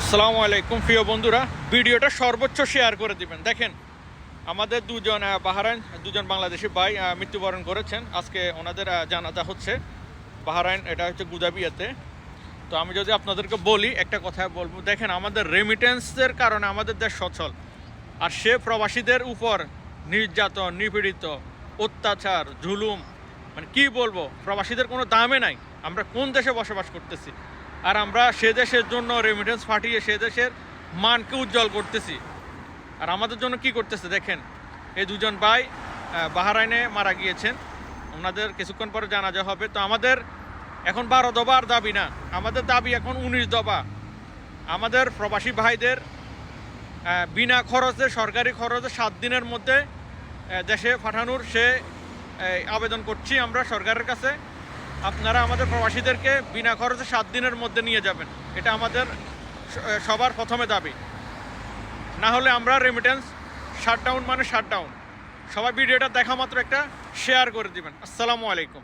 আসসালামু আলাইকুম প্রিয় বন্ধুরা, ভিডিওটা সর্বোচ্চ শেয়ার করে দিবেন। দেখেন আমাদের বাহরাইন দুজন বাংলাদেশি ভাই মৃত্যুবরণ করেছেন। আজকে ওনাদের জানাজা হচ্ছে বাহরাইন, এটা হচ্ছে গুদাবিয়াতে। তো আমি যদি আপনাদেরকে বলি একটা কথা বলবো, দেখেন আমাদের রেমিটেন্সের কারণে আমাদের দেশ সচল, আর সে প্রবাসীদের উপর নির্যাতন, নিপীড়িত, অত্যাচার, জুলুম, মানে কি বলবো, প্রবাসীদের কোনো দামে নাই। আমরা কোন দেশে বসবাস করতেছি, আর আমরা সে দেশের জন্য রেমিটেন্স পাঠিয়ে সে দেশের মানকে উজ্জ্বল করতেছি। আর আমাদের জন্য কি করতেছে দেখেন, এই দুজন ভাই বাহরাইনে মারা গিয়েছেন, ওনাদের কিছুক্ষণ পরে জানাজা হবে। তো আমাদের এখন 12 দফার দাবি না, আমাদের দাবি এখন 19 দফা। আমাদের প্রবাসী ভাইদের বিনা খরচে, সরকারি খরচে 7 দিনের মধ্যে দেশে পাঠানোর আবেদন করছি আমরা সরকারের কাছে। আপনারা আমাদের প্রবাসীদেরকে বিনা খরচে 7 দিনের মধ্যে নিয়ে যাবেন, এটা আমাদের সবার প্রথমে দাবি। না হলে আমরা রেমিটেন্স শাটডাউন মানে শাটডাউন। সবাই ভিডিওটা দেখা মাত্র একটা শেয়ার করে দিবেন। আসসালামু আলাইকুম।